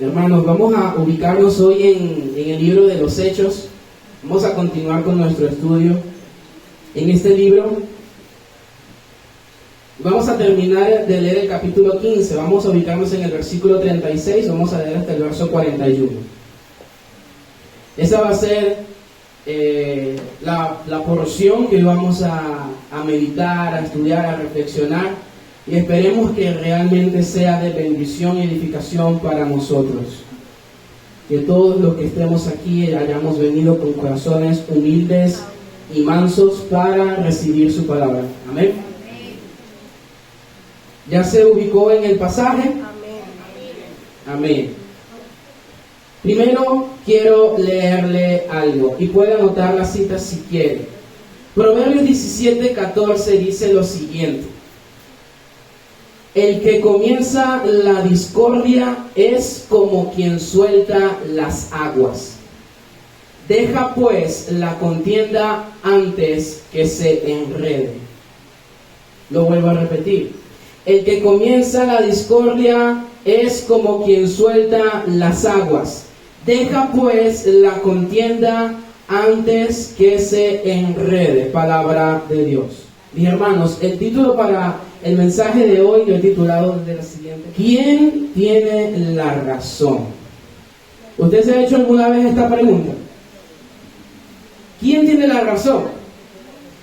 Hermanos, vamos a ubicarnos hoy en el libro de los Hechos. Vamos a continuar con nuestro estudio en este libro. Vamos a terminar de leer el capítulo 15. Vamos a ubicarnos en el versículo 36. Vamos a leer hasta el verso 41. Esa va a ser la porción que vamos a meditar, a estudiar, a reflexionar. Y esperemos que realmente sea de bendición y edificación para nosotros. Que todos los que estemos aquí hayamos venido con corazones humildes y mansos para recibir su palabra. Amén. ¿Ya se ubicó en el pasaje? Amén. Primero quiero leerle algo y puede anotar la cita si quiere. Proverbios 17:14 dice lo siguiente: el que comienza la discordia es como quien suelta las aguas. Deja pues la contienda antes que se enrede. Lo vuelvo a repetir. El que comienza la discordia es como quien suelta las aguas. Deja pues la contienda antes que se enrede. Palabra de Dios. Mis hermanos, el título para el mensaje de hoy lo he titulado de la siguiente: ¿quién tiene la razón? ¿Usted se ha hecho alguna vez esta pregunta? ¿Quién tiene la razón?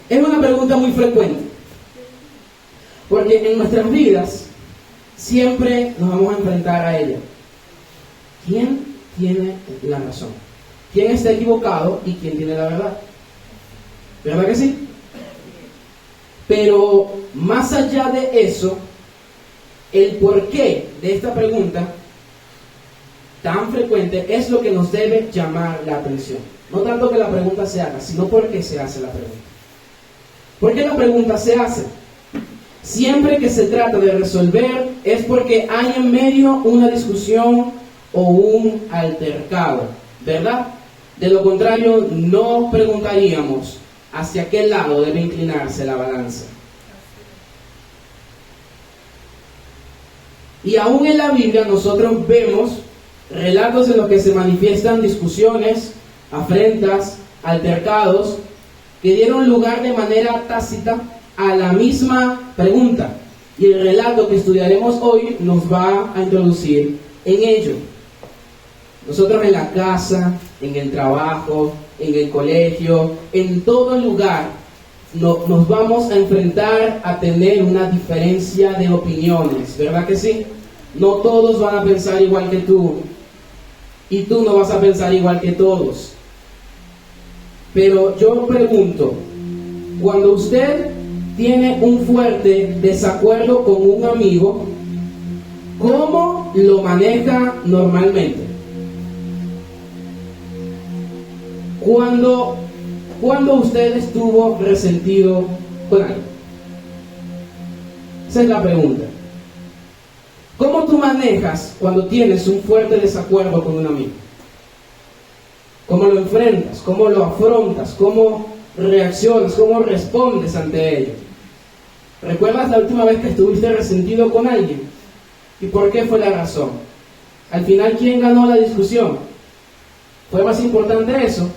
Es una pregunta muy frecuente, porque en nuestras vidas siempre nos vamos a enfrentar a ella. ¿Quién tiene la razón? ¿Quién está equivocado y quién tiene la verdad? ¿Verdad que sí? Pero más allá de eso, el porqué de esta pregunta tan frecuente es lo que nos debe llamar la atención. No tanto que la pregunta se haga, sino por qué se hace la pregunta. ¿Por qué la pregunta se hace? Siempre que se trata de resolver es porque hay en medio una discusión o un altercado, ¿verdad? De lo contrario, no preguntaríamos hacia qué lado debe inclinarse la balanza. Y aún en la Biblia nosotros vemos relatos en los que se manifiestan discusiones, afrentas, altercados, que dieron lugar de manera tácita a la misma pregunta. Y el relato que estudiaremos hoy nos va a introducir en ello. Nosotros en la casa, en el trabajo, en el colegio, en todo lugar, nos vamos a enfrentar a tener una diferencia de opiniones, ¿verdad que sí? No todos van a pensar igual que tú, y tú no vas a pensar igual que todos. Pero yo pregunto, cuando usted tiene un fuerte desacuerdo con un amigo, ¿cómo lo maneja normalmente? Cuando usted estuvo resentido con alguien. Esa es la pregunta. ¿Cómo tú manejas cuando tienes un fuerte desacuerdo con un amigo? ¿Cómo lo enfrentas? ¿Cómo lo afrontas? ¿Cómo reaccionas? ¿Cómo respondes ante ello? ¿Recuerdas la última vez que estuviste resentido con alguien? ¿Y por qué fue la razón? Al final, ¿quién ganó la discusión? ¿Fue más importante eso?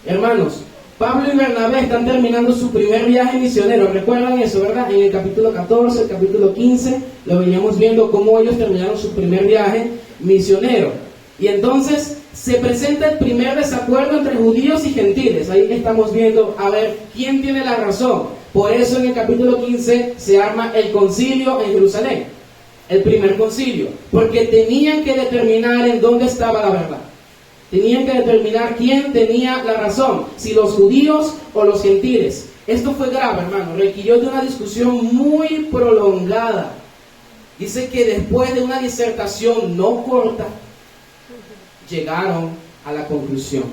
Hermanos, Pablo y Bernabé están terminando su primer viaje misionero. ¿Recuerdan eso, verdad? En el capítulo 14, el capítulo 15, lo veníamos viendo cómo ellos terminaron su primer viaje misionero. Y entonces se presenta el primer desacuerdo entre judíos y gentiles. Ahí estamos viendo, a ver, ¿quién tiene la razón? Por eso en el capítulo 15 se arma el concilio en Jerusalén. El primer concilio. Porque tenían que determinar en dónde estaba la verdad. Tenían que determinar quién tenía la razón, si los judíos o los gentiles. Esto fue grave, hermano, requirió de una discusión muy prolongada. Dice que después de una disertación no corta, llegaron a la conclusión.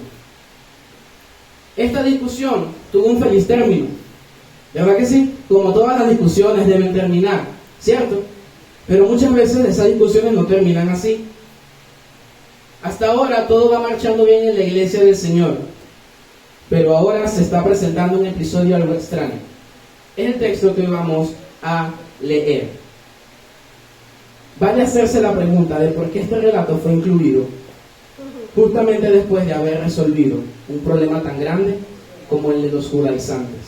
Esta discusión tuvo un feliz término. ¿Verdad que sí? Como todas las discusiones deben terminar, ¿cierto? Pero muchas veces esas discusiones no terminan así. Hasta ahora todo va marchando bien en la iglesia del Señor, pero ahora se está presentando un episodio algo extraño. Es el texto que vamos a leer. vale hacerse la pregunta de por qué este relato fue incluido justamente después de haber resolvido un problema tan grande como el de los judaizantes.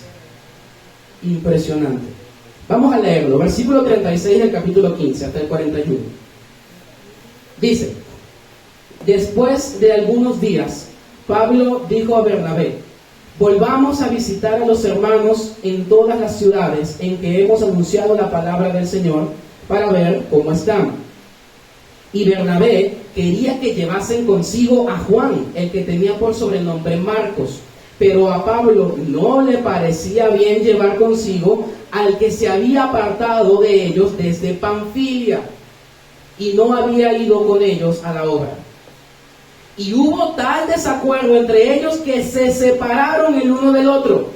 Impresionante. Vamos a leerlo, versículo 36 del capítulo 15 hasta el 41. Dice: después de algunos días, Pablo dijo a Bernabé: volvamos a visitar a los hermanos en todas las ciudades en que hemos anunciado la palabra del Señor para ver cómo están. Y Bernabé quería que llevasen consigo a Juan, el que tenía por sobrenombre Marcos, pero a Pablo no le parecía bien llevar consigo al que se había apartado de ellos desde Panfilia y no había ido con ellos a la obra. Y hubo tal desacuerdo entre ellos que se separaron el uno del otro.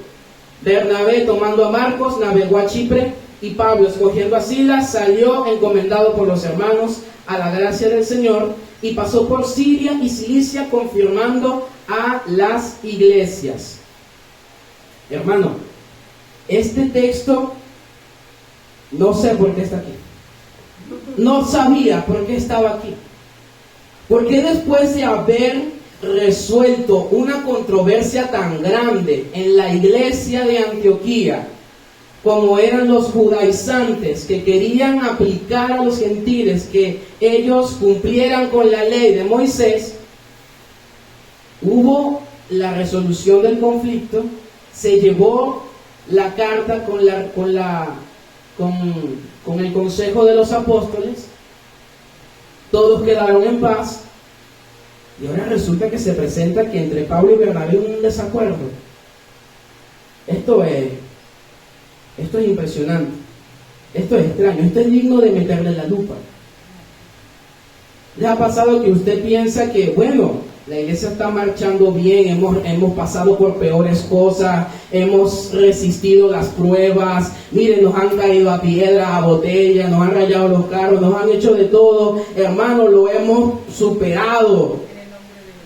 Bernabé, tomando a Marcos, navegó a Chipre, y Pablo, escogiendo a Silas, salió encomendado por los hermanos a la gracia del Señor, y pasó por Siria y Cilicia, confirmando a las iglesias. Hermano, este texto, no sé por qué está aquí. No sabía por qué estaba aquí. Porque después de haber resuelto una controversia tan grande en la iglesia de Antioquía, como eran los judaizantes que querían aplicar a los gentiles que ellos cumplieran con la ley de Moisés, hubo la resolución del conflicto, se llevó la carta con el consejo de los apóstoles, todos quedaron en paz, y ahora resulta que se presenta que entre Pablo y Bernabé hay un desacuerdo. Esto es impresionante, esto es extraño, esto es digno de meterle la lupa. ¿Les ha pasado que usted piensa que, bueno, la iglesia está marchando bien, hemos pasado por peores cosas, hemos resistido las pruebas, miren, nos han caído a piedra, a botella, nos han rayado los carros, nos han hecho de todo, hermano, lo hemos superado?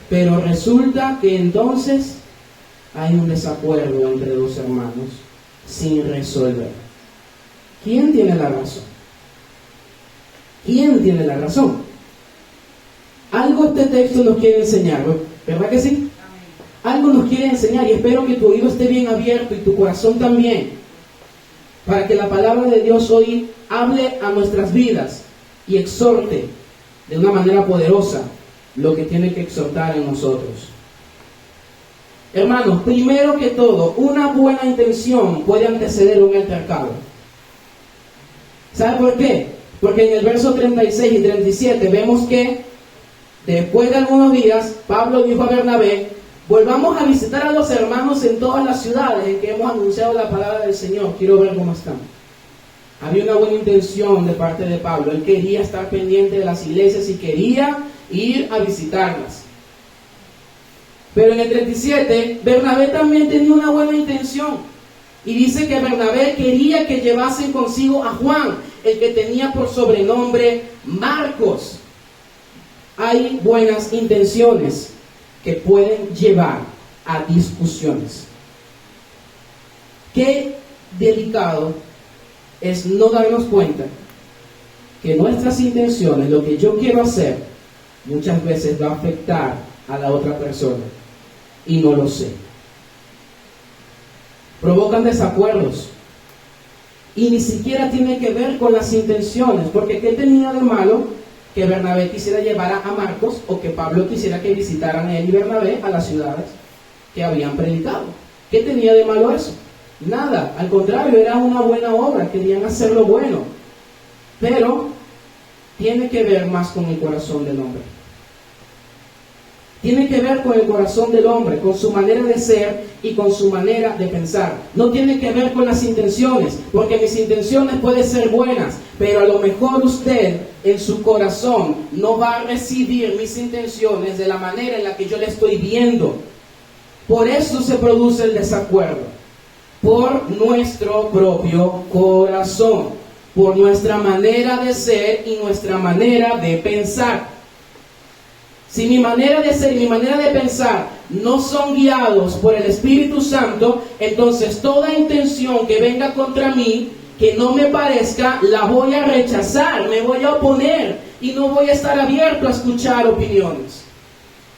Pero resulta que entonces hay un desacuerdo entre dos hermanos sin resolver. ¿Quién tiene la razón? ¿Quién tiene la razón? Algo este texto nos quiere enseñar, ¿verdad que sí? Algo nos quiere enseñar, y espero que tu oído esté bien abierto y tu corazón también, para que la palabra de Dios hoy hable a nuestras vidas y exhorte de una manera poderosa lo que tiene que exhortar en nosotros. Hermanos, primero que todo, una buena intención puede anteceder un altercado. ¿Sabe por qué? Porque en el verso 36 y 37 vemos que después de algunos días, Pablo dijo a Bernabé: volvamos a visitar a los hermanos en todas las ciudades en que hemos anunciado la palabra del Señor. Quiero ver cómo están. Había una buena intención de parte de Pablo. Él quería estar pendiente de las iglesias y quería ir a visitarlas. Pero en el 37, Bernabé también tenía una buena intención. Y dice que Bernabé quería que llevasen consigo a Juan, el que tenía por sobrenombre Marcos. Hay buenas intenciones que pueden llevar a discusiones. Qué delicado es no darnos cuenta que nuestras intenciones, lo que yo quiero hacer, muchas veces va a afectar a la otra persona y no lo sé. Provocan desacuerdos y ni siquiera tiene que ver con las intenciones, porque ¿qué tenía de malo que Bernabé quisiera llevar a Marcos, o que Pablo quisiera que visitaran él y Bernabé a las ciudades que habían predicado? ¿Qué tenía de malo eso? Nada, al contrario, era una buena obra, querían hacer lo bueno, pero tiene que ver más con el corazón del hombre. Tiene que ver con el corazón del hombre, con su manera de ser y con su manera de pensar. No tiene que ver con las intenciones, porque mis intenciones pueden ser buenas, pero a lo mejor usted en su corazón no va a recibir mis intenciones de la manera en la que yo le estoy viendo. Por eso se produce el desacuerdo, por nuestro propio corazón, por nuestra manera de ser y nuestra manera de pensar. Si mi manera de ser y mi manera de pensar no son guiados por el Espíritu Santo, entonces toda intención que venga contra mí que no me parezca, la voy a rechazar, me voy a oponer y no voy a estar abierto a escuchar opiniones.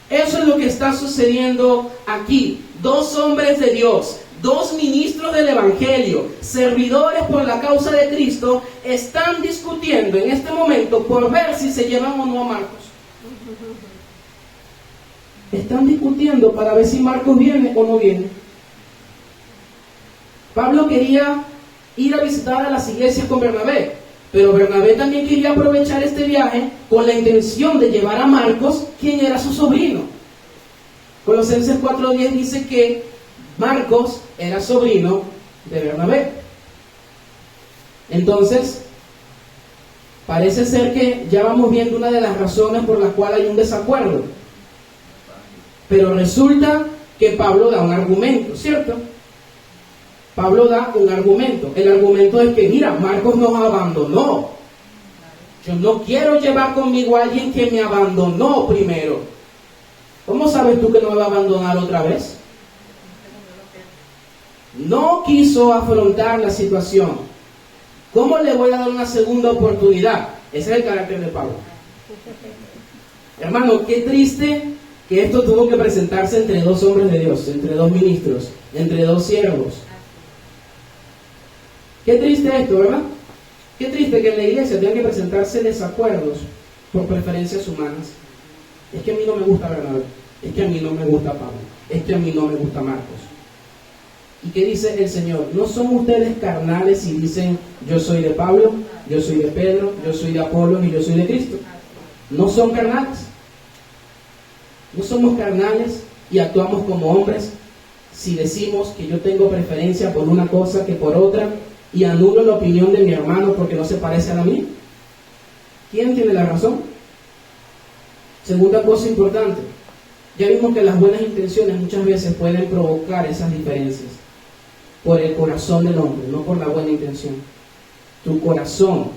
Eso es lo que está sucediendo aquí. Dos hombres de Dios, dos ministros del Evangelio, servidores por la causa de Cristo, están discutiendo en este momento por ver si se llevan o no a Marcos. Están discutiendo para ver si Marcos viene o no viene. Pablo quería ir a visitar a las iglesias con Bernabé, pero Bernabé también quería aprovechar este viaje con la intención de llevar a Marcos, quien era su sobrino. Colosenses 4:10 dice que Marcos era sobrino de Bernabé. Entonces, parece ser que ya vamos viendo una de las razones por las cuales hay un desacuerdo. Pero resulta que Pablo da un argumento, ¿cierto? Pablo da un argumento. El argumento es que, mira, Marcos nos abandonó. Yo no quiero llevar conmigo a alguien que me abandonó primero. ¿Cómo sabes tú que no me va a abandonar otra vez? No quiso afrontar la situación. ¿Cómo le voy a dar una segunda oportunidad? Ese es el carácter de Pablo. Hermano, qué triste que esto tuvo que presentarse entre dos hombres de Dios, entre dos ministros, entre dos siervos. Qué triste esto, ¿verdad? Qué triste que en la iglesia tengan que presentarse desacuerdos por preferencias humanas. Es que a mí no me gusta Bernabé, es que a mí no me gusta Pablo, es que a mí no me gusta Marcos. ¿Y qué dice el Señor? ¿No son ustedes carnales y dicen, yo soy de Pablo, yo soy de Pedro, yo soy de Apolo y yo soy de Cristo? ¿No son carnales? ¿No somos carnales y actuamos como hombres si decimos que yo tengo preferencia por una cosa que por otra y anulo la opinión de mi hermano porque no se parece a la mía? ¿Quién tiene la razón? Segunda cosa importante, ya vimos que las buenas intenciones muchas veces pueden provocar esas diferencias por el corazón del hombre, no por la buena intención. Tu corazón,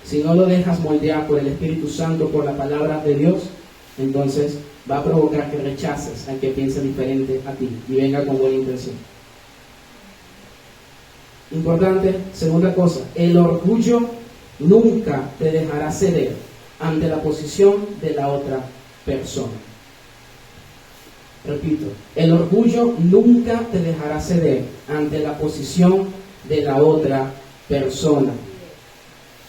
si no lo dejas moldear por el Espíritu Santo, por la palabra de Dios, entonces va a provocar que rechaces al que piense diferente a ti y venga con buena intención. Importante, segunda cosa, el orgullo nunca te dejará ceder ante la posición de la otra persona. Repito, el orgullo nunca te dejará ceder ante la posición de la otra persona.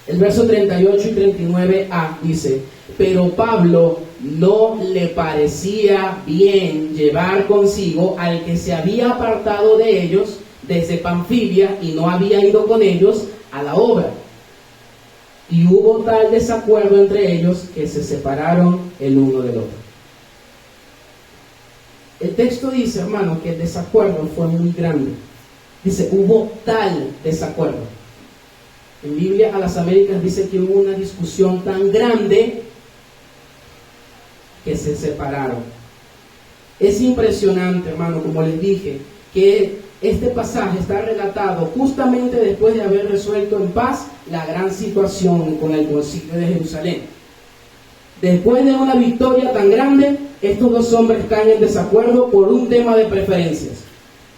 El verso 38 y 39a dice, pero Pablo no le parecía bien llevar consigo al que se había apartado de ellos desde Panfilia y no había ido con ellos a la obra. Y hubo tal desacuerdo entre ellos que se separaron el uno del otro. El texto dice, hermano, que el desacuerdo fue muy grande. Dice, hubo tal desacuerdo. En Biblia a las Américas dice que hubo una discusión tan grande que se separaron. Es impresionante, hermano, como les dije, que este pasaje está relatado justamente después de haber resuelto en paz la gran situación con el concilio de Jerusalén. Después de una victoria tan grande, estos dos hombres caen en desacuerdo por un tema de preferencias.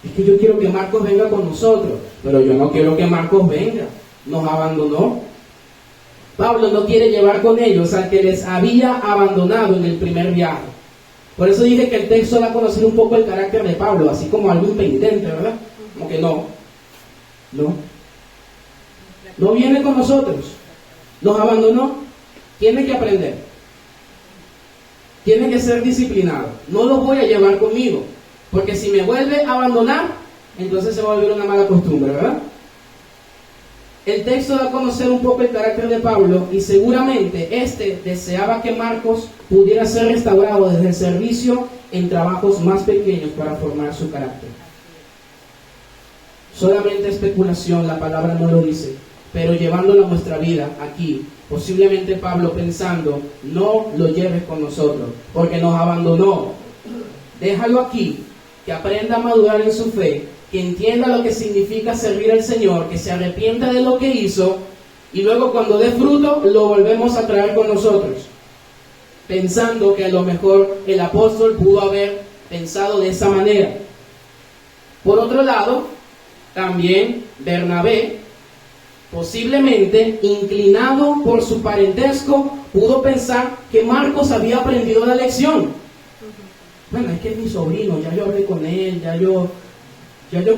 Es que yo quiero que Marcos venga con nosotros, pero yo no quiero que Marcos venga. Nos abandonó. Pablo no quiere llevar con ellos al que les había abandonado en el primer viaje. Por eso dije que el texto da a conocer un poco el carácter de Pablo, así como algo impenitente, ¿verdad? Como que no viene con nosotros, nos abandonó. Tiene que aprender, tiene que ser disciplinado. No lo voy a llevar conmigo, porque si me vuelve a abandonar, entonces se va a volver una mala costumbre, ¿verdad? El texto da a conocer un poco el carácter de Pablo y seguramente deseaba que Marcos pudiera ser restaurado desde el servicio en trabajos más pequeños para formar su carácter. Solamente especulación, la palabra no lo dice, pero llevándolo a nuestra vida aquí, posiblemente Pablo pensando, no lo lleves con nosotros, porque nos abandonó. Déjalo aquí, que aprenda a madurar en su fe, que entienda lo que significa servir al Señor, que se arrepienta de lo que hizo, y luego cuando dé fruto, lo volvemos a traer con nosotros. Pensando que a lo mejor el apóstol pudo haber pensado de esa manera. Por otro lado, También Bernabé, posiblemente inclinado por su parentesco, pudo pensar que Marcos había aprendido la lección. Bueno, es que es mi sobrino, ya yo hablé con él, ya yo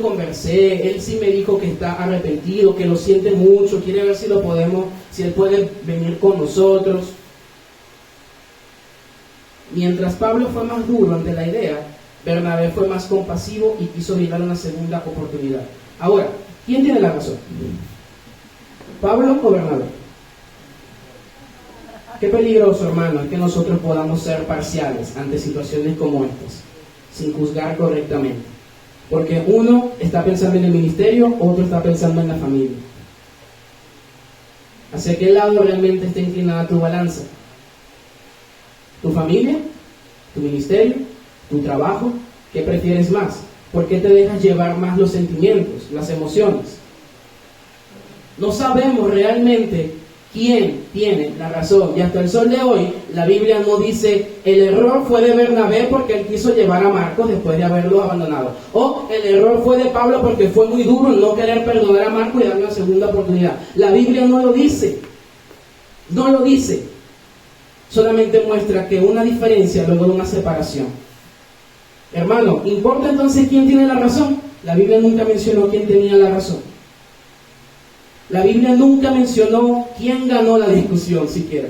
conversé, él sí me dijo que está arrepentido, que lo siente mucho, quiere ver si él puede venir con nosotros. Mientras Pablo fue más duro ante la idea, Bernabé fue más compasivo y quiso dar una segunda oportunidad. Ahora, ¿quién tiene la razón? ¿Pablo o Bernabé? Qué peligroso, hermano, es que nosotros podamos ser parciales ante situaciones como estas, sin juzgar correctamente. Porque uno está pensando en el ministerio, otro está pensando en la familia. ¿Hacia qué lado realmente está inclinada tu balanza? ¿Tu familia? ¿Tu ministerio? ¿Tu trabajo? ¿Qué prefieres más? ¿Por qué te dejas llevar más los sentimientos, las emociones? No sabemos realmente quién tiene la razón. Y hasta el sol de hoy, la Biblia no dice el error fue de Bernabé porque él quiso llevar a Marcos después de haberlo abandonado. O el error fue de Pablo porque fue muy duro en no querer perdonar a Marcos y darle una segunda oportunidad. La Biblia no lo dice. No lo dice. Solamente muestra que una diferencia luego de una separación. Hermano, ¿importa entonces quién tiene la razón? La Biblia nunca mencionó quién tenía la razón. La Biblia nunca mencionó quién ganó la discusión siquiera.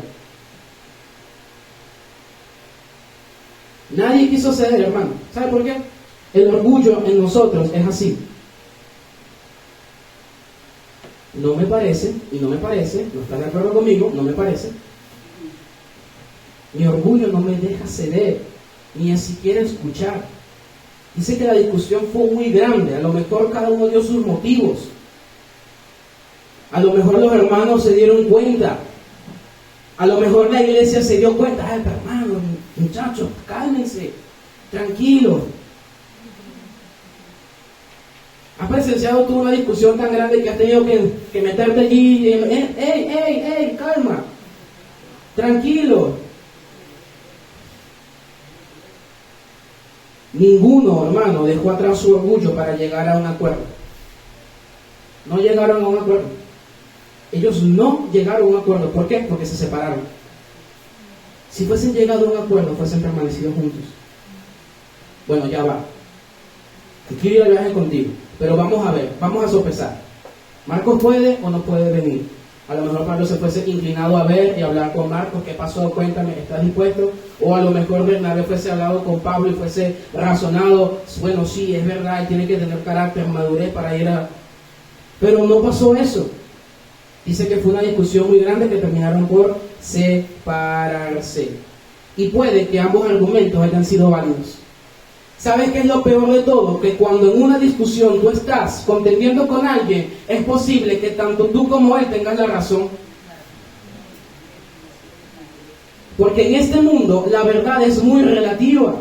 Nadie quiso ceder, hermano. ¿Sabe por qué? El orgullo en nosotros es así. No me parece, y no me parece, no está de acuerdo conmigo, no me parece. Mi orgullo no me deja ceder, ni ni siquiera escuchar. Dice que la discusión fue muy grande, a lo mejor cada uno dio sus motivos. A lo mejor los hermanos se dieron cuenta. A lo mejor la iglesia se dio cuenta. Ay, hermanos, muchachos, cálmense, tranquilos. ¿Has presenciado tú una discusión tan grande que has tenido que meterte allí? ¡Ey, calma! Tranquilo. Ninguno, hermano, dejó atrás su orgullo para llegar a un acuerdo. No llegaron a un acuerdo. Ellos no llegaron a un acuerdo. ¿Por qué? Porque se separaron. Si fuesen llegado a un acuerdo, fuesen permanecido juntos. Bueno, ya va. Quiero ir al viaje contigo. Pero vamos a ver, vamos a sopesar. ¿Marcos puede o no puede venir? A lo mejor Pablo se fuese inclinado a ver y hablar con Marcos. ¿Qué pasó? Cuéntame, ¿estás dispuesto? O a lo mejor Bernabé fuese hablado con Pablo y fuese razonado. Bueno, sí, es verdad, y tiene que tener carácter, madurez para ir a... Pero no pasó eso. Dice que fue una discusión muy grande que terminaron por separarse. Y puede que ambos argumentos hayan sido válidos. ¿Sabes qué es lo peor de todo? Que cuando en una discusión tú estás contendiendo con alguien, es posible que tanto tú como él tengas la razón. Porque en este mundo la verdad es muy relativa.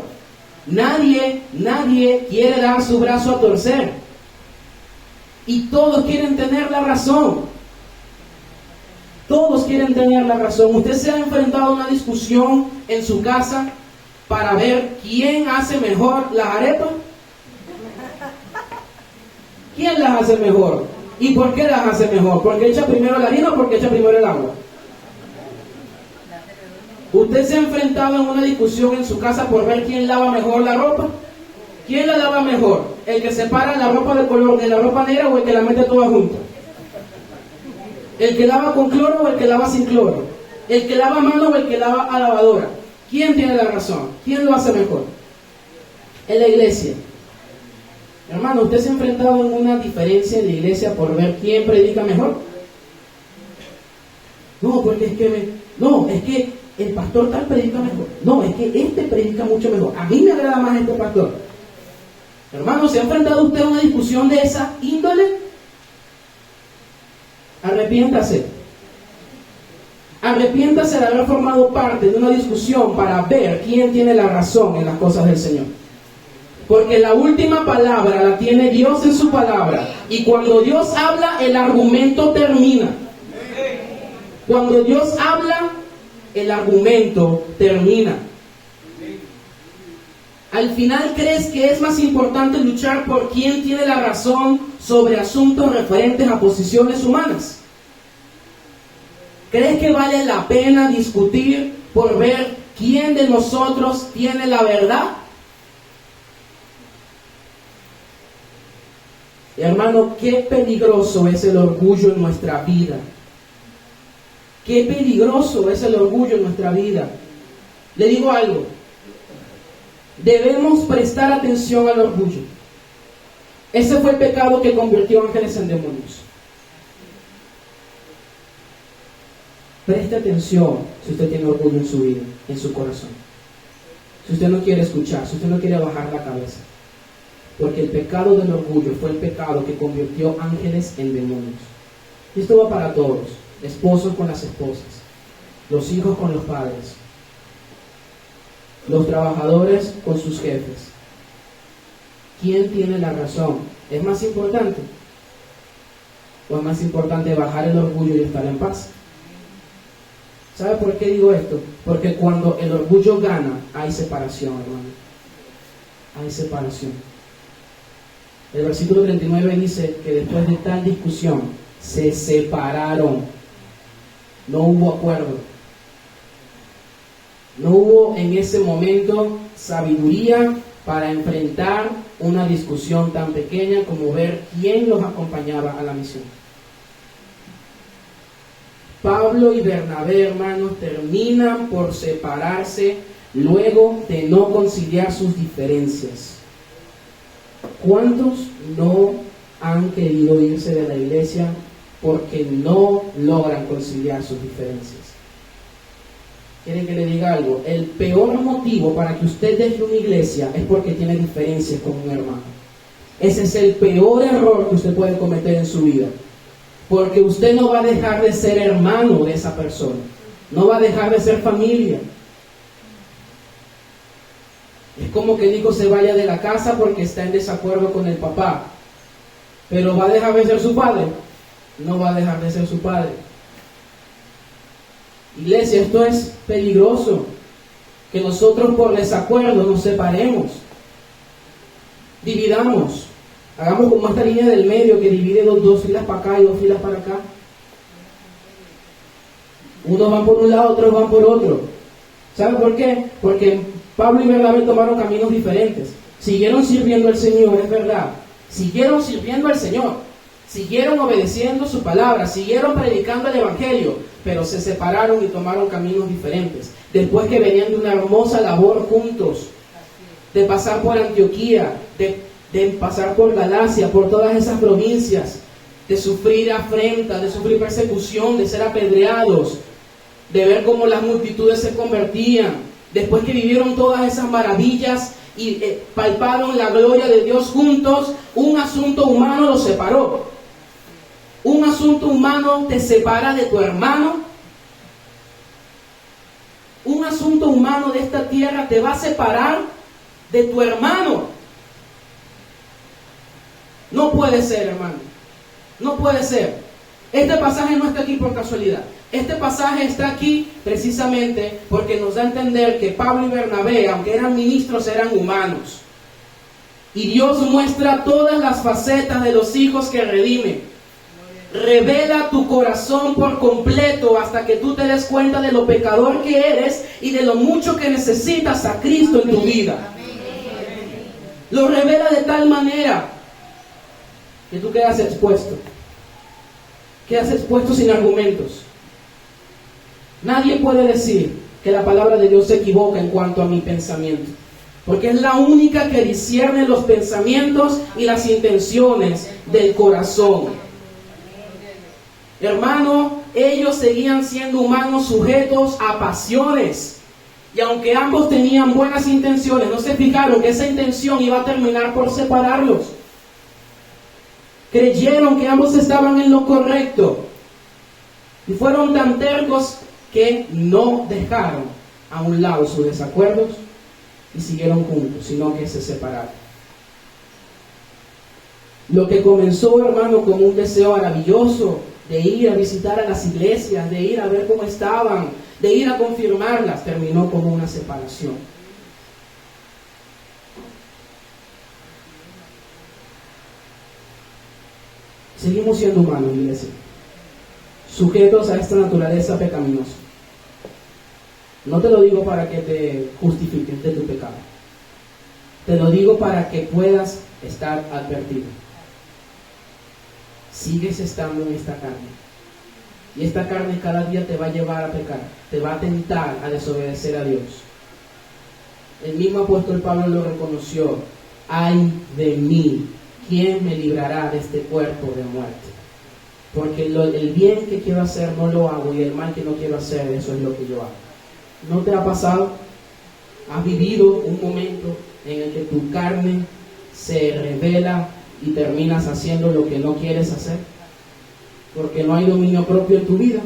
Nadie quiere dar su brazo a torcer. Y todos quieren tener la razón. Todos quieren tener la razón. Usted se ha enfrentado a una discusión en su casa para ver quién hace mejor las arepas. ¿Quién las hace mejor? ¿Y por qué las hace mejor? ¿Porque echa primero la harina o porque echa primero el agua? ¿Usted se ha enfrentado en una discusión en su casa por ver quién lava mejor la ropa? ¿Quién la lava mejor? ¿El que separa la ropa de color de la ropa negra o el que la mete toda junta? ¿El que lava con cloro o el que lava sin cloro? ¿El que lava a mano o el que lava a lavadora? ¿Quién tiene la razón? ¿Quién lo hace mejor? En la iglesia. Hermano, ¿usted se ha enfrentado en una diferencia en la iglesia por ver quién predica mejor? No, porque es que el pastor tal predica mejor. No, es que este predica mucho mejor. A mí me agrada más este pastor. Hermano, ¿se ha enfrentado usted a una discusión de esa índole? Arrepiéntase. Arrepiéntase de haber formado parte de una discusión para ver quién tiene la razón en las cosas del Señor. Porque la última palabra la tiene Dios en su palabra. Y cuando Dios habla, el argumento termina. Cuando Dios habla, el argumento termina. ¿Al final crees que es más importante luchar por quién tiene la razón sobre asuntos referentes a posiciones humanas? ¿Crees que vale la pena discutir por ver quién de nosotros tiene la verdad? Hermano, qué peligroso es el orgullo en nuestra vida. Qué peligroso es el orgullo en nuestra vida. Le digo algo. Debemos prestar atención al orgullo. Ese fue el pecado que convirtió ángeles en demonios. Preste atención si usted tiene orgullo en su vida, en su corazón. Si usted no quiere escuchar, si usted no quiere bajar la cabeza. Porque el pecado del orgullo fue el pecado que convirtió ángeles en demonios. Y esto va para todos. Esposos con las esposas. Los hijos con los padres. Los trabajadores con sus jefes. ¿Quién tiene la razón? ¿Es más importante? ¿O es más importante bajar el orgullo y estar en paz? ¿Sabe por qué digo esto? Porque cuando el orgullo gana, hay separación, hermano. Hay separación. El versículo 39 dice que después de tal discusión, se separaron. No hubo acuerdo. No hubo en ese momento sabiduría para enfrentar una discusión tan pequeña como ver quién los acompañaba a la misión. Pablo y Bernabé, hermanos, terminan por separarse luego de no conciliar sus diferencias. ¿Cuántos no han querido irse de la iglesia porque no logran conciliar sus diferencias? ¿Quieren que le diga algo? El peor motivo para que usted deje una iglesia es porque tiene diferencias con un hermano. Ese es el peor error que usted puede cometer en su vida. Porque usted no va a dejar de ser hermano de esa persona. No va a dejar de ser familia. Es como que el hijo se vaya de la casa porque está en desacuerdo con el papá. Pero ¿va a dejar de ser su padre? No va a dejar de ser su padre. Iglesia, esto es peligroso. Que nosotros por desacuerdo nos separemos. Dividamos. Hagamos como esta línea del medio que divide dos filas para acá y dos filas para acá. Unos van por un lado, otros van por otro. ¿Saben por qué? Porque Pablo y Bernabé tomaron caminos diferentes. Siguieron sirviendo al Señor, es verdad. Siguieron sirviendo al Señor. Siguieron obedeciendo su palabra. Siguieron predicando el Evangelio. Pero se separaron y tomaron caminos diferentes. Después que venían de una hermosa labor juntos. De pasar por Antioquía. De pasar por Galacia, por todas esas provincias. De sufrir afrenta, de sufrir persecución, de ser apedreados. De ver cómo las multitudes se convertían. Después que vivieron todas esas maravillas y palparon la gloria de Dios juntos, un asunto humano los separó. Un asunto humano te separa de tu hermano. Un asunto humano de esta tierra te va a separar de tu hermano. No puede ser, hermano. No puede ser. Este pasaje no está aquí por casualidad. Este pasaje está aquí precisamente porque nos da a entender que Pablo y Bernabé, aunque eran ministros, eran humanos. Y Dios muestra todas las facetas de los hijos que redime. Revela tu corazón por completo hasta que tú te des cuenta de lo pecador que eres y de lo mucho que necesitas a Cristo en tu vida. Lo revela de tal manera que tú quedas expuesto. Quedas expuesto sin argumentos. Nadie puede decir que la palabra de Dios se equivoca en cuanto a mi pensamiento, porque es la única que discierne los pensamientos y las intenciones del corazón. Hermano, ellos seguían siendo humanos sujetos a pasiones, y aunque ambos tenían buenas intenciones, no se fijaron que esa intención iba a terminar por separarlos. Creyeron que ambos estaban en lo correcto y fueron tan tercos que no dejaron a un lado sus desacuerdos y siguieron juntos, sino que se separaron. Lo que comenzó, hermano, como un deseo maravilloso de ir a visitar a las iglesias, de ir a ver cómo estaban, de ir a confirmarlas, terminó como una separación. Seguimos siendo humanos, iglesia, sujetos a esta naturaleza pecaminosa. No te lo digo para que te justifiques de tu pecado. Te lo digo para que puedas estar advertido. Sigues estando en esta carne. Y esta carne cada día te va a llevar a pecar. Te va a tentar a desobedecer a Dios. El mismo apóstol Pablo lo reconoció. Ay de mí, ¿quién me librará de este cuerpo de muerte? Porque el bien que quiero hacer no lo hago, y el mal que no quiero hacer, eso es lo que yo hago. ¿No te ha pasado? ¿Has vivido un momento en el que tu carne se revela y terminas haciendo lo que no quieres hacer? Porque no hay dominio propio en tu vida.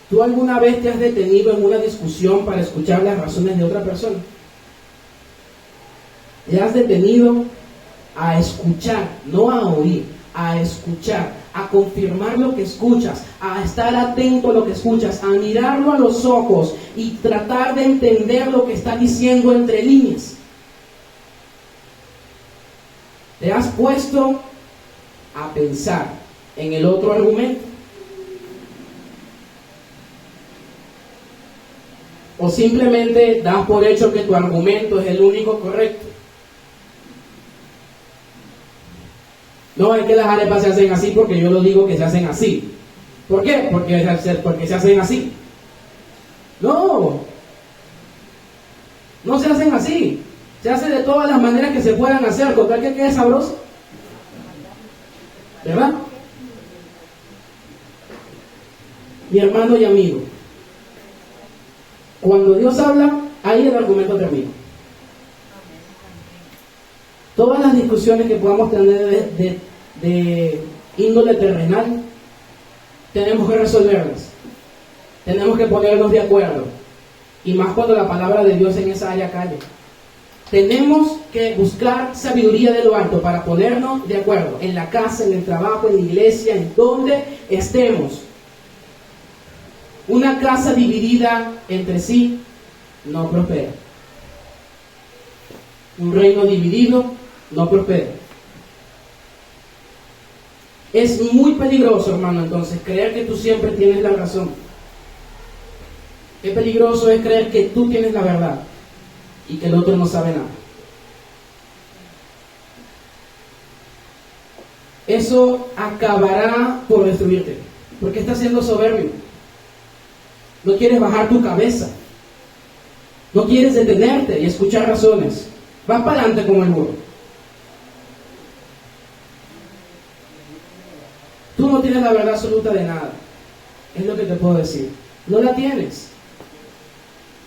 ¿Tú alguna vez te has detenido en una discusión para escuchar las razones de otra persona? ¿Te has detenido a escuchar, no a oír, a escuchar, a confirmar lo que escuchas, a estar atento a lo que escuchas, a mirarlo a los ojos y tratar de entender lo que está diciendo entre líneas? ¿Te has puesto a pensar en el otro argumento? ¿O simplemente das por hecho que tu argumento es el único correcto? No, es que las arepas se hacen así porque yo lo digo que se hacen así. ¿Por qué? Porque se hacen así. No se hacen así. Se hace de todas las maneras que se puedan hacer, con tal que quede sabroso. ¿Verdad? Mi hermano y amigo, cuando Dios habla, ahí el argumento termina. Todas las discusiones que podamos tener de índole terrenal, tenemos que resolverlas. Tenemos que ponernos de acuerdo. Y más cuando la palabra de Dios en esa área cae. Tenemos que buscar sabiduría de lo alto para ponernos de acuerdo en la casa, en el trabajo, en la iglesia, en donde estemos. Una casa dividida entre sí no prospera. Un reino dividido no prospera. Es muy peligroso, hermano, entonces, creer que tú siempre tienes la razón. Qué peligroso es creer que tú tienes la verdad y que el otro no sabe nada. Eso acabará por destruirte, porque estás siendo soberbio. No quieres bajar tu cabeza. No quieres detenerte y escuchar razones. Vas para adelante como el burro. Tú no tienes la verdad absoluta de nada. Es lo que te puedo decir. No la tienes.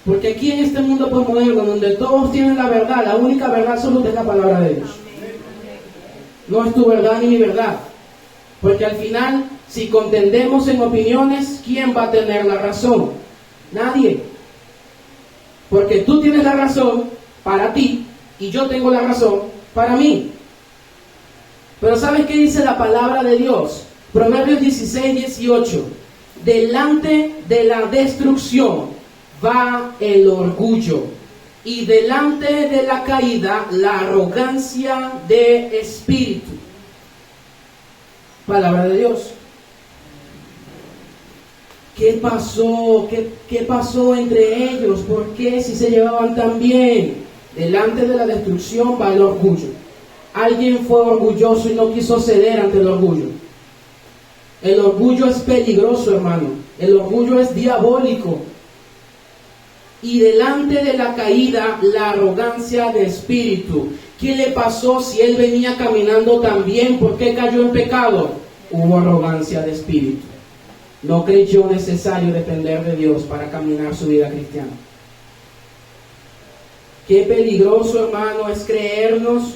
Porque aquí en este mundo postmoderno, donde todos tienen la verdad, la única verdad absoluta es la palabra de Dios. No es tu verdad ni mi verdad. Porque al final, si contendemos en opiniones, ¿quién va a tener la razón? Nadie. Porque tú tienes la razón para ti y yo tengo la razón para mí. Pero ¿sabes qué dice la palabra de Dios? Proverbios 16:18. Delante de la destrucción va el orgullo, y delante de la caída la arrogancia de espíritu. Palabra de Dios. ¿Qué pasó? ¿Qué pasó entre ellos? ¿Por qué si se llevaban tan bien? Delante de la destrucción va el orgullo. Alguien fue orgulloso y no quiso ceder ante el orgullo. El orgullo es peligroso, hermano. El orgullo es diabólico. Y delante de la caída, la arrogancia de espíritu. ¿Qué le pasó si él venía caminando tan bien? ¿Por qué cayó en pecado? Hubo arrogancia de espíritu. No creyó necesario depender de Dios para caminar su vida cristiana. Qué peligroso, hermano, es creernos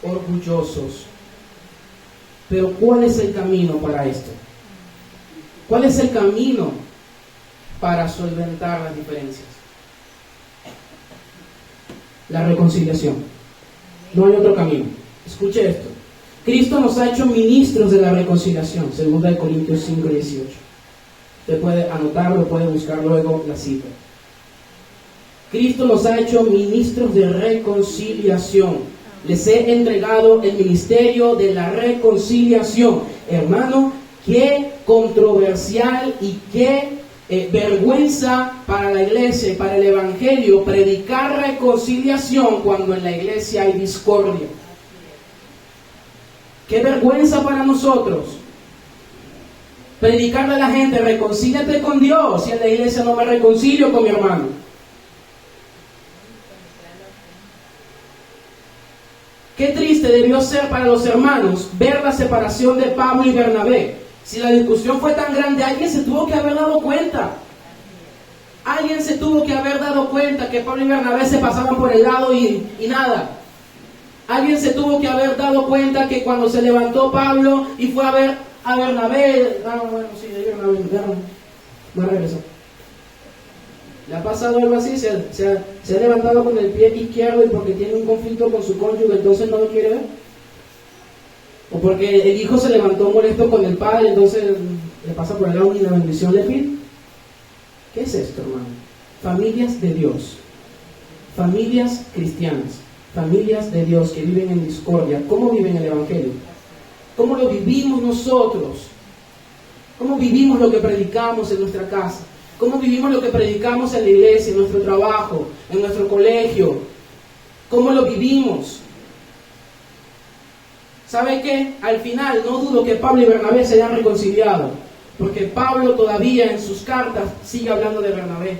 orgullosos. Pero ¿cuál es el camino para esto? ¿Cuál es el camino para solventar las diferencias? La reconciliación. No hay otro camino. Escuche esto. Cristo nos ha hecho ministros de la reconciliación, 2 Corintios 5:18. Usted puede anotarlo, puede buscar luego la cita. Cristo nos ha hecho ministros de reconciliación. les he entregado el ministerio de la reconciliación. Hermano, qué controversial y qué vergüenza para la iglesia y para el evangelio predicar reconciliación cuando en la iglesia hay discordia. Qué vergüenza para nosotros predicarle a la gente: reconcíliate con Dios, y en la iglesia no me reconcilio con mi hermano. Qué triste debió ser para los hermanos ver la separación de Pablo y Bernabé. Si la discusión fue tan grande, alguien se tuvo que haber dado cuenta. Alguien se tuvo que haber dado cuenta que Pablo y Bernabé se pasaban por el lado y nada. Alguien se tuvo que haber dado cuenta que cuando se levantó Pablo y fue a ver a Bernabé, no regresó. ¿Le ha pasado algo así? Se ha levantado con el pie izquierdo y porque tiene un conflicto con su cónyuge, entonces no lo quiere ver. O porque el hijo se levantó molesto con el padre, entonces le pasa por el lado y la bendición le pide. ¿Qué es esto, hermano? Familias de Dios, familias cristianas, familias de Dios que viven en discordia. ¿Cómo viven el evangelio? ¿Cómo lo vivimos nosotros? ¿Cómo vivimos lo que predicamos en nuestra casa? ¿Cómo vivimos lo que predicamos en la iglesia, en nuestro trabajo, en nuestro colegio? ¿Cómo lo vivimos? ¿Sabe qué? Al final no dudo que Pablo y Bernabé se hayan reconciliado, porque Pablo todavía en sus cartas sigue hablando de Bernabé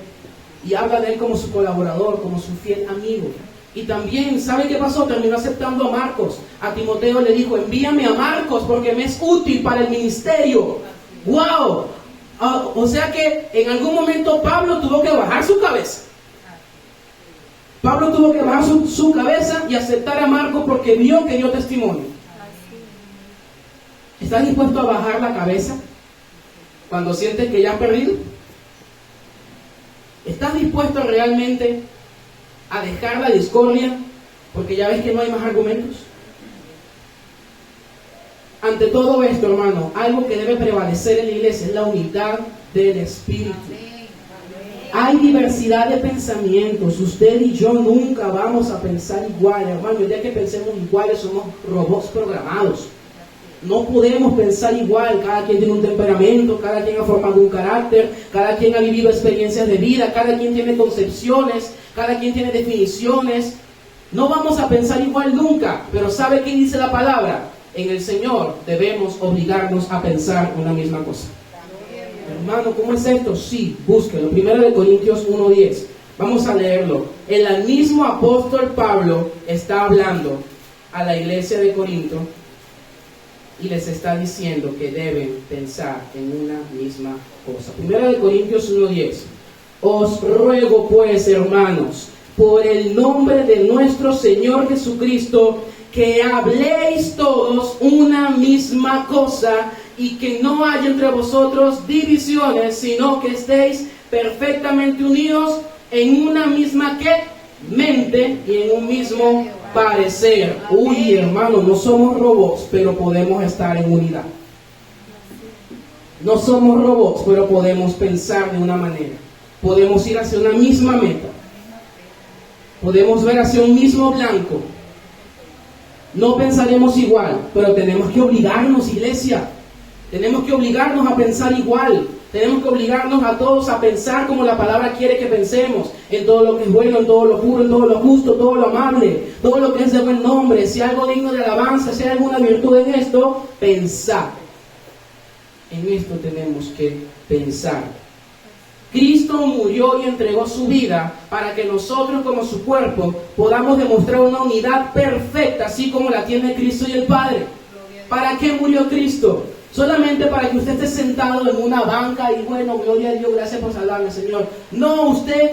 y habla de él como su colaborador, como su fiel amigo. Y también, ¿sabe qué pasó? Terminó aceptando a Marcos. A Timoteo le dijo: envíame a Marcos porque me es útil para el ministerio. ¡Wow! O sea que en algún momento Pablo tuvo que bajar su cabeza. Pablo tuvo que bajar su cabeza y aceptar a Marcos porque vio que dio testimonio. ¿Estás dispuesto a bajar la cabeza cuando sientes que ya has perdido? ¿Estás dispuesto realmente a dejar la discordia porque ya ves que no hay más argumentos? Ante todo esto, hermano, algo que debe prevalecer en la iglesia es la unidad del Espíritu. Hay diversidad de pensamientos. Usted y yo nunca vamos a pensar igual, hermano. El día que pensemos iguales somos robots programados. No podemos pensar igual. Cada quien tiene un temperamento, cada quien ha formado un carácter, cada quien ha vivido experiencias de vida, cada quien tiene concepciones, cada quien tiene definiciones. No vamos a pensar igual nunca, pero ¿sabe qué dice la palabra? En el Señor debemos obligarnos a pensar una misma cosa. Hermano, ¿cómo es esto? Sí, búsquelo. 1 Corintios 1:10. Vamos a leerlo. El mismo apóstol Pablo está hablando a la iglesia de Corinto y les está diciendo que deben pensar en una misma cosa. 1 Corintios 1:10. Os ruego pues, hermanos, por el nombre de nuestro Señor Jesucristo, que habléis todos una misma cosa y que no haya entre vosotros divisiones, sino que estéis perfectamente unidos en una misma mente y en un mismo parecer. Uy, hermano, no somos robots, pero podemos estar en unidad. No somos robots, pero podemos pensar de una manera. Podemos ir hacia una misma meta. Podemos ver hacia un mismo blanco. No pensaremos igual, pero tenemos que obligarnos, iglesia. Tenemos que obligarnos a pensar igual. Tenemos que obligarnos a todos a pensar como la palabra quiere que pensemos. En todo lo que es bueno, en todo lo puro, en todo lo justo, todo lo amable, todo lo que es de buen nombre. Si hay algo digno de alabanza, si hay alguna virtud en esto, pensar. En esto tenemos que pensar. Cristo murió y entregó su vida para que nosotros como su cuerpo podamos demostrar una unidad perfecta, así como la tiene Cristo y el Padre. ¿Para qué murió Cristo? Solamente para que usted esté sentado en una banca y bueno, gloria a Dios, gracias por salvarme, Señor. No, usted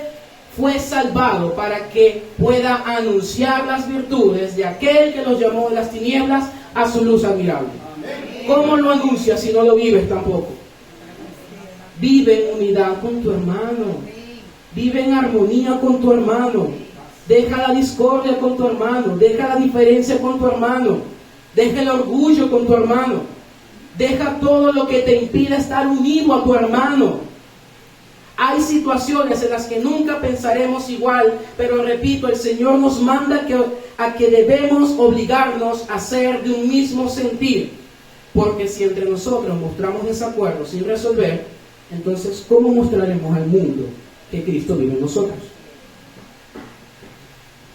fue salvado para que pueda anunciar las virtudes de aquel que los llamó de las tinieblas a su luz admirable. ¿Cómo lo anuncia si no lo vives tampoco? Vive en unidad con tu hermano. Vive en armonía con tu hermano. Deja la discordia con tu hermano. Deja la diferencia con tu hermano. Deja el orgullo con tu hermano. Deja todo lo que te impida estar unido a tu hermano. Hay situaciones en las que nunca pensaremos igual, pero repito, el Señor nos manda a que debemos obligarnos a ser de un mismo sentir. Porque si entre nosotros mostramos desacuerdo sin resolver, entonces ¿cómo mostraremos al mundo que Cristo vive en nosotros?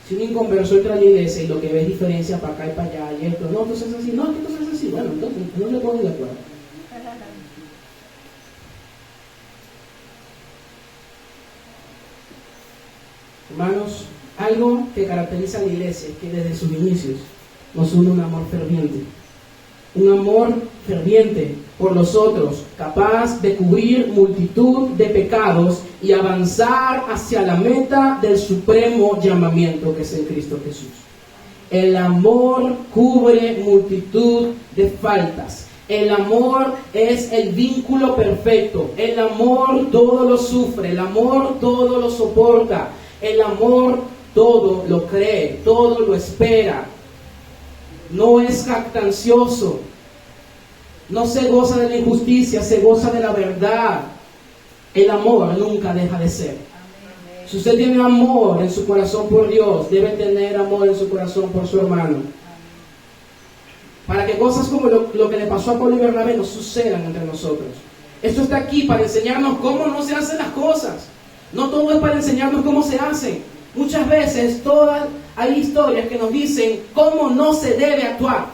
Si un inconverso entra a la iglesia y lo que ve es diferencia para acá y para allá y esto, no, entonces es así, no, entonces es así, bueno, entonces no se ponen de acuerdo. Hermanos, algo que caracteriza a la iglesia es que desde sus inicios nos une un amor ferviente. Un amor ferviente por los otros, capaz de cubrir multitud de pecados y avanzar hacia la meta del supremo llamamiento que es en Cristo Jesús. El amor cubre multitud de faltas. El amor es el vínculo perfecto. El amor todo lo sufre. El amor todo lo soporta. El amor todo lo cree, todo lo espera. No es jactancioso. No se goza de la injusticia, se goza de la verdad. El amor nunca deja de ser. Si usted tiene amor en su corazón por Dios, debe tener amor en su corazón por su hermano. Para que cosas como lo que le pasó a Pablo y Bernabé no sucedan entre nosotros. Esto está aquí para enseñarnos cómo no se hacen las cosas. No todo es para enseñarnos cómo se hacen. Muchas veces hay historias que nos dicen cómo no se debe actuar,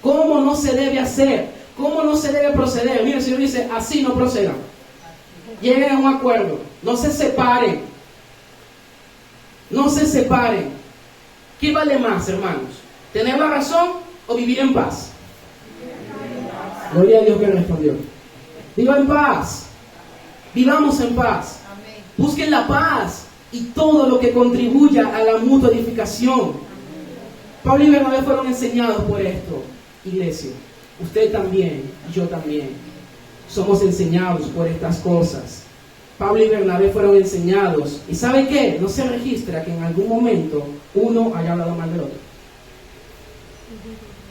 cómo no se debe hacer, cómo no se debe proceder. Mira, el Señor dice, así no procedan. Lleguen a un acuerdo, no se separen. No se separen. ¿Qué vale más, hermanos? ¿Tener la razón o vivir en paz? Gloria a Dios que respondió. Viva en paz. Vivamos en paz. Busquen la paz y todo lo que contribuya a la mutua edificación. Pablo y Bernabé fueron enseñados por esto, iglesia. Usted también, y yo también. Somos enseñados por estas cosas. Pablo y Bernabé fueron enseñados. ¿Y sabe qué? No se registra que en algún momento uno haya hablado mal del otro.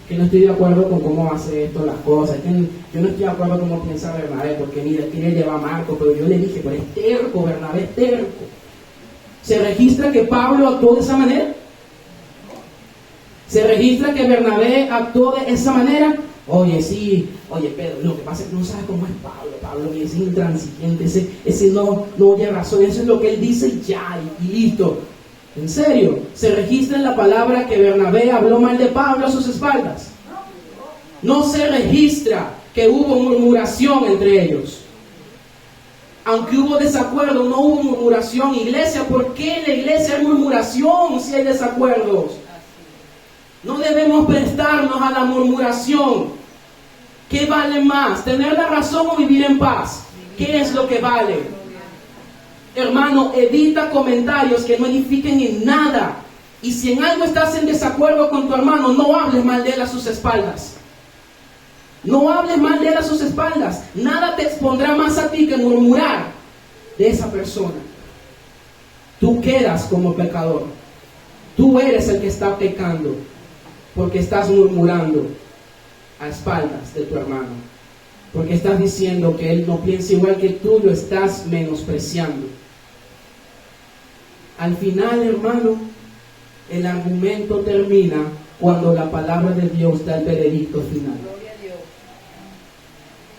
Que no estoy de acuerdo con cómo hace esto las cosas. Yo no estoy de acuerdo con cómo piensa Bernabé, porque mira, quiere llevar a Marco, pero yo le dije, pero es terco, Bernabé es terco. ¿Se registra que Pablo actuó de esa manera? ¿Se registra que Bernabé actuó de esa manera? Oye, sí, oye Pedro, lo que pasa es que no sabes cómo es Pablo. Pablo es intransigente, ese no oye razón, eso es lo que él dice y ya, y listo. ¿En serio? ¿Se registra en la palabra que Bernabé habló mal de Pablo a sus espaldas? No se registra que hubo murmuración entre ellos. Aunque hubo desacuerdo, no hubo murmuración. Iglesia, ¿por qué en la iglesia hay murmuración si hay desacuerdos? No debemos prestarnos a la murmuración. ¿Qué vale más? ¿Tener la razón o vivir en paz? ¿Qué es lo que vale? Hermano, evita comentarios que no edifiquen en nada. Y si en algo estás en desacuerdo con tu hermano, no hables mal de él a sus espaldas. No hables mal de él a sus espaldas. Nada te expondrá más a ti que murmurar de esa persona. Tú quedas como pecador. Tú eres el que está pecando porque estás murmurando a espaldas de tu hermano. Porque estás diciendo que él no piensa igual que tú, lo estás menospreciando. Al final, hermano, el argumento termina cuando la palabra de Dios da el veredicto final.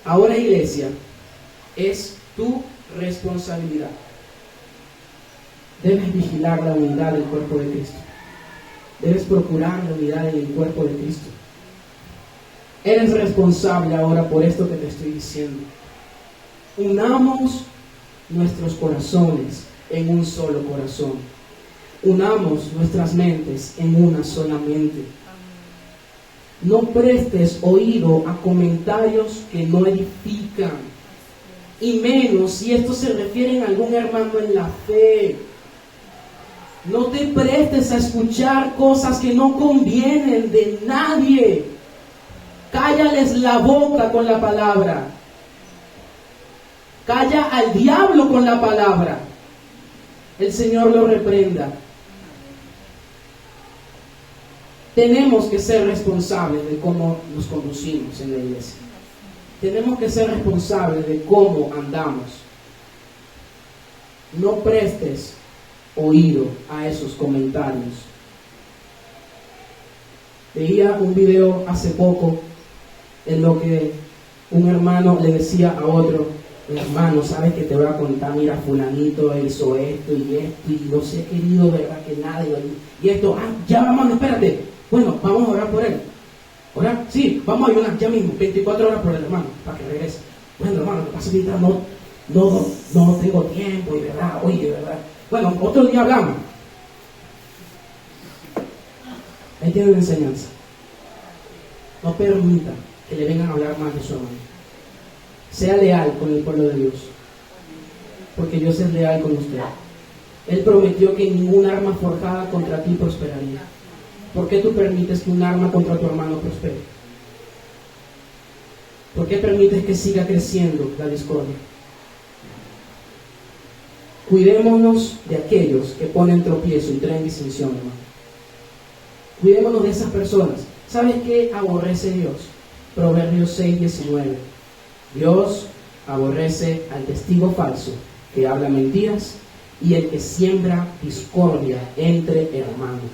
Ahora, iglesia, es tu responsabilidad. Debes vigilar la unidad del cuerpo de Cristo. Debes procurar la unidad en el cuerpo de Cristo. Eres responsable ahora por esto que te estoy diciendo. Unamos nuestros corazones en un solo corazón. Unamos nuestras mentes en una sola mente. No prestes oído a comentarios que no edifican, y menos si estos se refieren a algún hermano en la fe. No te prestes a escuchar cosas que no convienen de nadie. Cállales la boca con la palabra. Calla al diablo con la palabra. El Señor lo reprenda. Tenemos que ser responsables de cómo nos conducimos en la iglesia. Tenemos que ser responsables de cómo andamos. no prestes oído a esos comentarios. Veía un video hace poco en lo que un hermano le decía a otro: hermano, sabes que te voy a contar, mira, fulanito hizo esto y no se ha querido, verdad que nadie, y esto, ya vamos, espérate, bueno, vamos a orar por él. ¿Orar? Sí, vamos a ayunar ya mismo, 24 horas por el hermano, para que regrese. Bueno, hermano, lo que pasa es que ahorita no tengo tiempo, y verdad, oye, verdad. Bueno, otro día hablamos. Ahí tiene una enseñanza. No permita que le vengan a hablar mal de su hermano. Sea leal con el pueblo de Dios, porque Dios es leal con usted. Él prometió que ningún arma forjada contra ti prosperaría. ¿Por qué tú permites que un arma contra tu hermano prospere? ¿Por qué permites que siga creciendo la discordia? Cuidémonos de aquellos que ponen tropiezo y traen disensión, hermano. Cuidémonos de esas personas. ¿Sabes qué aborrece Dios? Proverbios 6:19. Dios aborrece al testigo falso que habla mentiras y el que siembra discordia entre hermanos.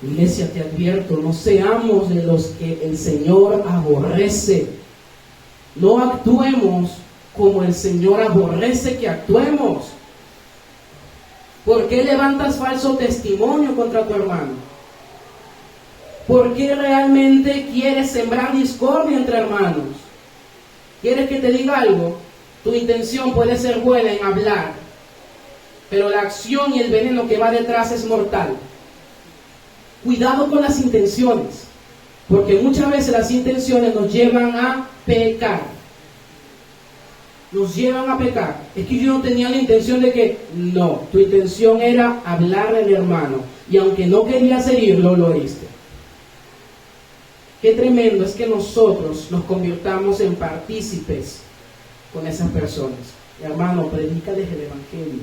Iglesia, te advierto, no seamos de los que el Señor aborrece. No actuemos como el Señor aborrece que actuemos. ¿Por qué levantas falso testimonio contra tu hermano? ¿Por qué realmente quieres sembrar discordia entre hermanos? ¿Quieres que te diga algo? Tu intención puede ser buena en hablar, pero la acción y el veneno que va detrás es mortal. Cuidado con las intenciones, porque muchas veces las intenciones nos llevan a pecar. Nos llevan a pecar. Es que yo no tenía la intención de que... No, tu intención era hablar del hermano, y aunque no querías herirlo, lo heriste. Qué tremendo es que nosotros nos convirtamos en partícipes con esas personas. Hermano, predícales el Evangelio.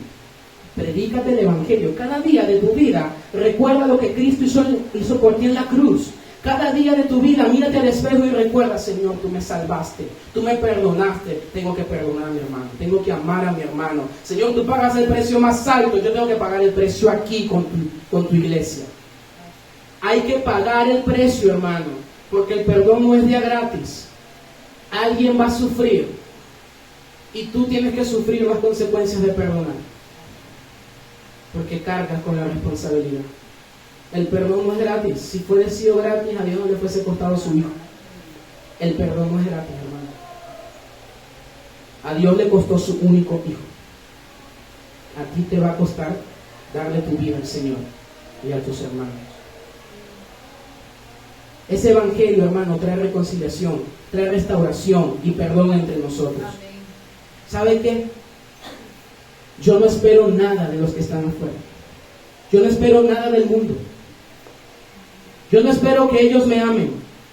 Predícate el Evangelio. Cada día de tu vida, recuerda lo que Cristo hizo por ti en la cruz. Cada día de tu vida, mírate al espejo y recuerda: Señor, tú me salvaste, tú me perdonaste, tengo que perdonar a mi hermano, tengo que amar a mi hermano. Señor, tú pagas el precio más alto, yo tengo que pagar el precio aquí con tu iglesia. Hay que pagar el precio, hermano, porque el perdón no es día gratis. Alguien va a sufrir y tú tienes que sufrir las consecuencias de perdonar, porque cargas con la responsabilidad. El perdón no es gratis. Si fuera sido gratis, a Dios no le fuese costado a su hijo. El perdón no es gratis, hermano. A Dios le costó su único hijo. A ti te va a costar darle tu vida al Señor y a tus hermanos. Ese evangelio, hermano, trae reconciliación, trae restauración y perdón entre nosotros. ¿Sabe qué? Yo no espero nada de los que están afuera. Yo no espero nada del mundo. Yo no espero que ellos me amen.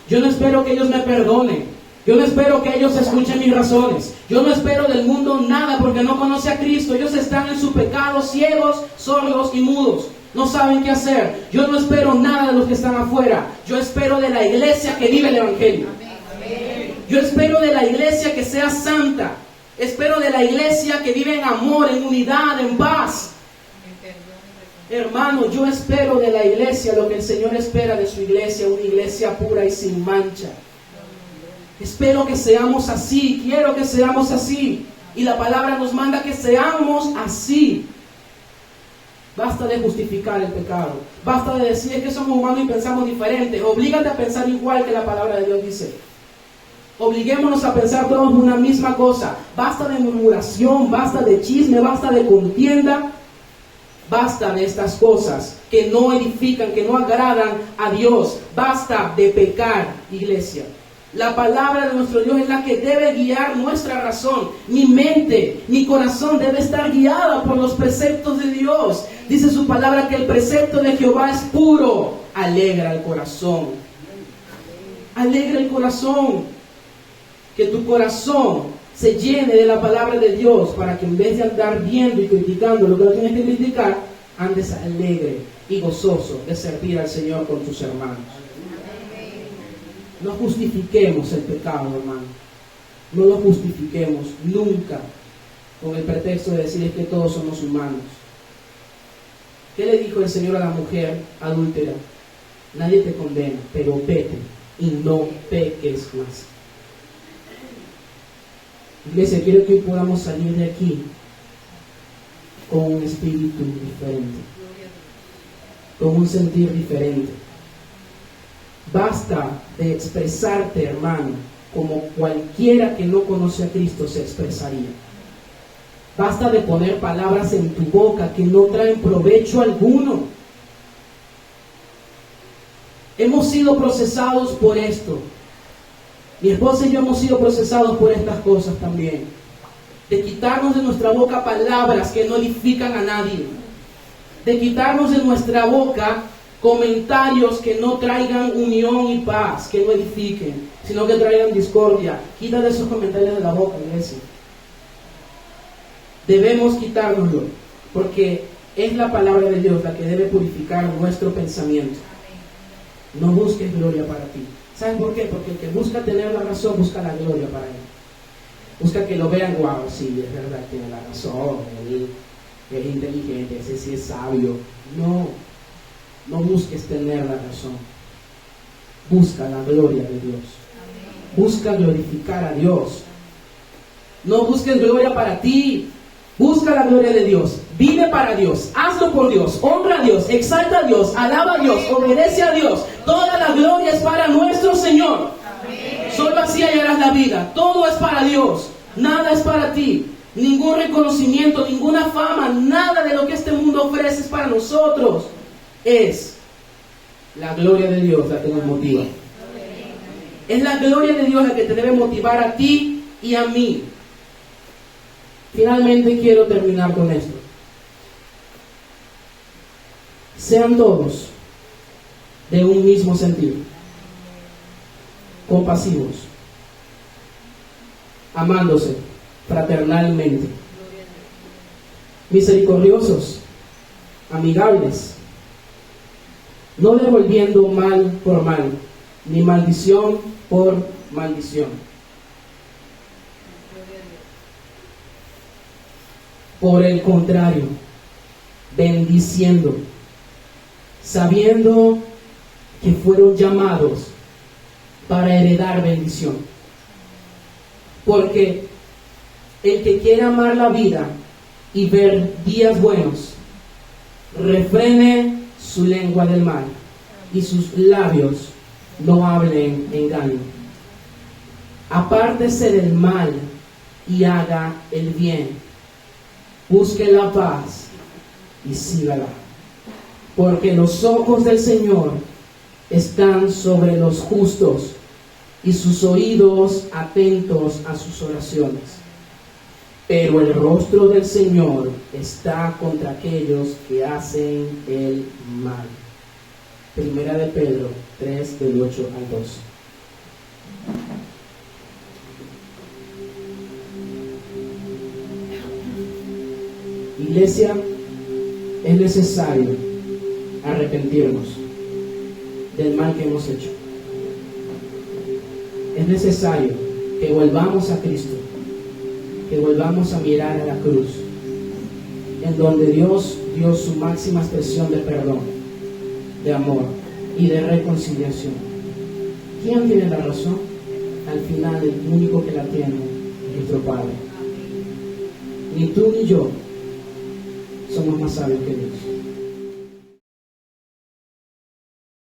Yo no espero que ellos me perdonen. Yo no espero que ellos escuchen mis razones. Yo no espero del mundo nada, porque no conoce a Cristo. Ellos están en su pecado, ciegos, sordos y mudos. No saben qué hacer. Yo no espero nada de los que están afuera. Yo espero de la iglesia que vive el Evangelio. Yo espero de la iglesia que sea santa. Espero de la iglesia que vive en amor, en unidad, en paz. Hermano, yo espero de la iglesia lo que el Señor espera de su iglesia, una iglesia pura y sin mancha. Espero que seamos así, quiero que seamos así. Y la palabra nos manda que seamos así. Basta de justificar el pecado. Basta de decir que somos humanos y pensamos diferente. Oblígate a pensar igual que la palabra de Dios dice. Obliguémonos a pensar todos una misma cosa. Basta de murmuración, basta de chisme, basta de contienda. Basta de estas cosas que no edifican, que no agradan a Dios. Basta de pecar, iglesia. La palabra de nuestro Dios es la que debe guiar nuestra razón. Mi mente, mi corazón debe estar guiada por los preceptos de Dios. Dice su palabra que el precepto de Jehová es puro. Alegra el corazón. Alegra el corazón. Que tu corazón se llene de la palabra de Dios, para que en vez de andar viendo y criticando lo que no tienes que criticar, andes alegre y gozoso de servir al Señor con tus hermanos. No justifiquemos el pecado, hermano. No lo justifiquemos nunca. con el pretexto de decir es que todos somos humanos. ¿Qué le dijo el Señor a la mujer adúltera? Nadie te condena, pero vete y no peques más. Iglesia, quiero que hoy podamos salir de aquí con un espíritu diferente, con un sentir diferente. Basta de expresarte, hermano, como cualquiera que no conoce a Cristo se expresaría. Basta de poner palabras en tu boca que no traen provecho alguno. Hemos sido procesados por esto. Mi esposa y yo hemos sido procesados por estas cosas también. De quitarnos de nuestra boca palabras que no edifican a nadie. De quitarnos de nuestra boca comentarios que no traigan unión y paz, que no edifiquen, sino que traigan discordia. Quítate esos comentarios de la boca, iglesia. Debemos quitárnoslo, porque es la palabra de Dios la que debe purificar nuestro pensamiento. No busques gloria para ti. ¿Saben por qué? Porque el que busca tener la razón, busca la gloria para él. Busca que lo vean, wow, sí, es verdad, tiene la razón, él es inteligente, ese sí es sabio. No busques tener la razón. Busca la gloria de Dios. Busca glorificar a Dios. No busques gloria para ti. Busca la gloria de Dios. Vive para Dios. Hazlo por Dios. Honra a Dios. Exalta a Dios. Alaba a Dios. Obedece a Dios. Toda la gloria es para nuestro Señor. Amén. Solo así hallarás la vida. Todo es para Dios. Nada es para ti. Ningún reconocimiento, ninguna fama, nada de lo que este mundo ofrece es para nosotros. Es la gloria de Dios la que nos motiva. Es la gloria de Dios la que te debe motivar a ti y a mí. Finalmente quiero terminar con esto. Sean todos de un mismo sentido, compasivos, amándose fraternalmente, misericordiosos, amigables, no devolviendo mal por mal, ni maldición por maldición. Por el contrario, bendiciendo, sabiendo que fueron llamados para heredar bendición. Porque el que quiera amar la vida y ver días buenos, refrene su lengua del mal y sus labios no hablen engaño. Apártese del mal y haga el bien. Busque la paz y sígala, porque los ojos del Señor están sobre los justos y sus oídos atentos a sus oraciones. Pero el rostro del Señor está contra aquellos que hacen el mal. Primera de Pedro 3, del 8 al 12. Iglesia, es necesario arrepentirnos del mal que hemos hecho. Es necesario que volvamos a Cristo, que volvamos a mirar a la cruz, en donde Dios dio su máxima expresión de perdón, de amor y de reconciliación. ¿Quién tiene la razón? Al final, el único que la tiene es nuestro Padre. Ni tú ni yo somos más sabios que Dios.